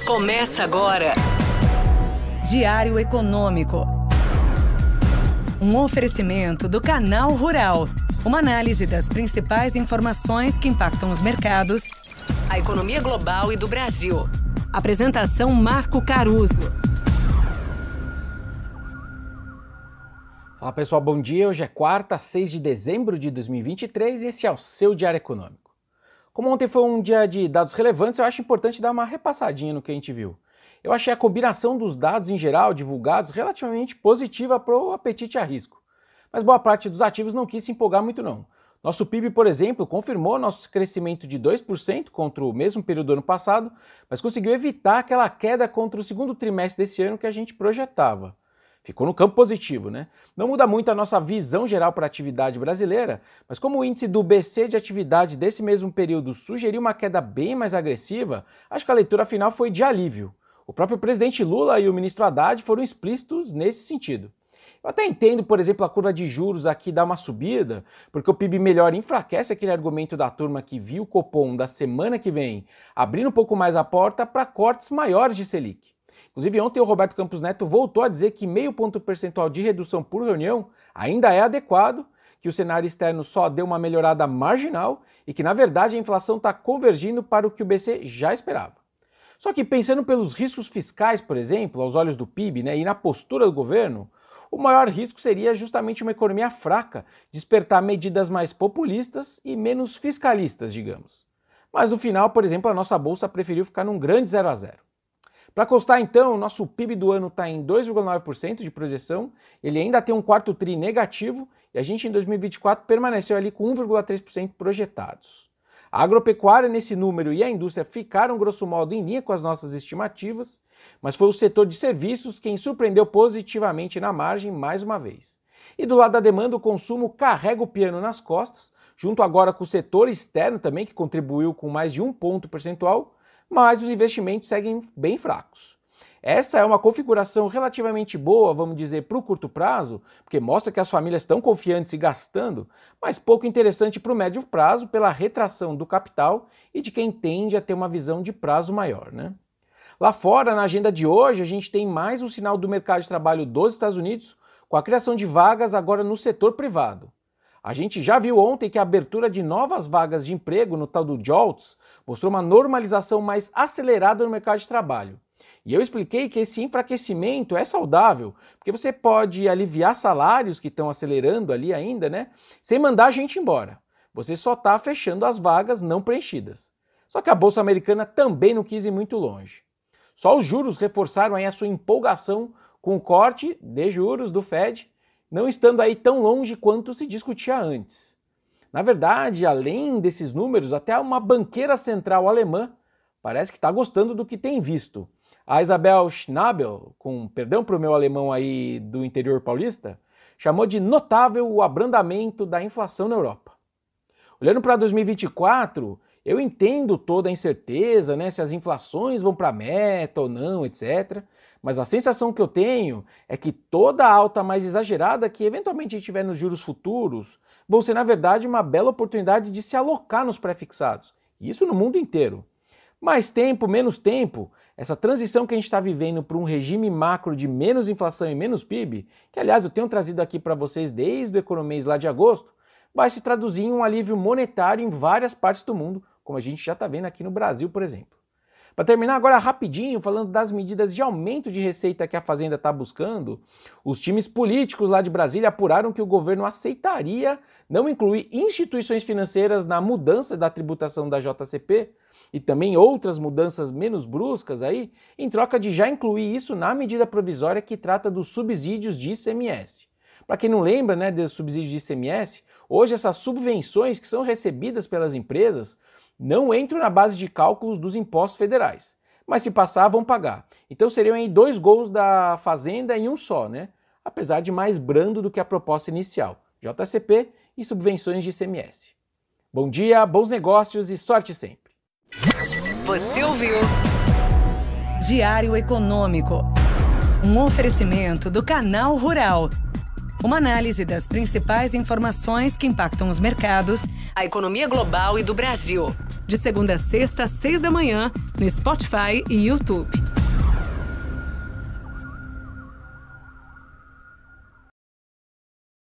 Começa agora. Diário Econômico. Um oferecimento do Canal Rural. Uma análise das principais informações que impactam os mercados, A economia global e do Brasil. Apresentação Marco Caruso. Fala pessoal, bom dia. Hoje é quarta, 6 de dezembro de 2023 e esse é o seu Diário Econômico. Como ontem foi um dia de dados relevantes, eu acho importante dar uma repassadinha no que a gente viu. Eu achei a combinação dos dados em geral divulgados relativamente positiva para o apetite a risco. Mas boa parte dos ativos não quis se empolgar muito não. Nosso PIB, por exemplo, confirmou nosso crescimento de 2% contra o mesmo período do ano passado, mas conseguiu evitar aquela queda contra o segundo trimestre desse ano que a gente projetava. Ficou no campo positivo, né? Não muda muito a nossa visão geral para a atividade brasileira, mas como o índice do BC de atividade desse mesmo período sugeriu uma queda bem mais agressiva, acho que a leitura final foi de alívio. O próprio presidente Lula e o ministro Haddad foram explícitos nesse sentido. Eu até entendo, por exemplo, a curva de juros aqui dar uma subida, porque o PIB melhor enfraquece aquele argumento da turma que viu o Copom da semana que vem abrindo um pouco mais a porta para cortes maiores de Selic. Inclusive, ontem o Roberto Campos Neto voltou a dizer que meio ponto percentual de redução por reunião ainda é adequado, que o cenário externo só deu uma melhorada marginal e que, na verdade, a inflação está convergindo para o que o BC já esperava. Só que pensando pelos riscos fiscais, por exemplo, aos olhos do PIB, e na postura do governo, o maior risco seria justamente uma economia fraca, despertar medidas mais populistas e menos fiscalistas, digamos. Mas no final, por exemplo, a nossa bolsa preferiu ficar num grande 0 a 0. Para constar então, o nosso PIB do ano está em 2,9% de projeção, ele ainda tem um quarto tri negativo e a gente em 2024 permaneceu ali com 1,3% projetados. A agropecuária nesse número e a indústria ficaram grosso modo em linha com as nossas estimativas, mas foi o setor de serviços quem surpreendeu positivamente na margem mais uma vez. E do lado da demanda, o consumo carrega o piano nas costas, junto agora com o setor externo também, que contribuiu com mais de 1 ponto percentual, mas os investimentos seguem bem fracos. Essa é uma configuração relativamente boa, vamos dizer, para o curto prazo, porque mostra que as famílias estão confiantes e gastando, mas pouco interessante para o médio prazo pela retração do capital e de quem tende a ter uma visão de prazo maior, Lá fora, na agenda de hoje, a gente tem mais um sinal do mercado de trabalho dos Estados Unidos, com a criação de vagas agora no setor privado. A gente já viu ontem que a abertura de novas vagas de emprego no tal do JOLTS mostrou uma normalização mais acelerada no mercado de trabalho. E eu expliquei que esse enfraquecimento é saudável, porque você pode aliviar salários que estão acelerando ali ainda, sem mandar a gente embora. Você só está fechando as vagas não preenchidas. Só que a Bolsa Americana também não quis ir muito longe. Só os juros reforçaram aí a sua empolgação com o corte de juros do Fed, não estando aí tão longe quanto se discutia antes. Na verdade, além desses números, até uma banqueira central alemã parece que está gostando do que tem visto. A Isabel Schnabel, com perdão para o meu alemão aí do interior paulista, chamou de notável o abrandamento da inflação na Europa. Olhando para 2024, eu entendo toda a incerteza, se as inflações vão para a meta ou não, etc. Mas a sensação que eu tenho é que toda a alta mais exagerada que eventualmente a gente tiver nos juros futuros vão ser, na verdade, uma bela oportunidade de se alocar nos pré-fixados. Isso no mundo inteiro. Mais tempo, menos tempo, essa transição que a gente está vivendo para um regime macro de menos inflação e menos PIB, que aliás eu tenho trazido aqui para vocês desde o Economês lá de agosto, vai se traduzir em um alívio monetário em várias partes do mundo, como a gente já está vendo aqui no Brasil, por exemplo. Para terminar agora rapidinho, falando das medidas de aumento de receita que a Fazenda está buscando, os times políticos lá de Brasília apuraram que o governo aceitaria não incluir instituições financeiras na mudança da tributação da JCP e também outras mudanças menos bruscas aí, em troca de já incluir isso na medida provisória que trata dos subsídios de ICMS. Para quem não lembra, dos subsídios de ICMS, hoje essas subvenções que são recebidas pelas empresas não entram na base de cálculos dos impostos federais, mas se passar vão pagar. Então seriam aí 2 gols da Fazenda em um só, apesar de mais brando do que a proposta inicial, JCP e subvenções de ICMS. Bom dia, bons negócios e sorte sempre. Você ouviu? Diário Econômico. Um oferecimento do Canal Rural. uma análise das principais informações que impactam os mercados, a economia global e do Brasil. De segunda a sexta, às 6 da manhã, no Spotify e YouTube.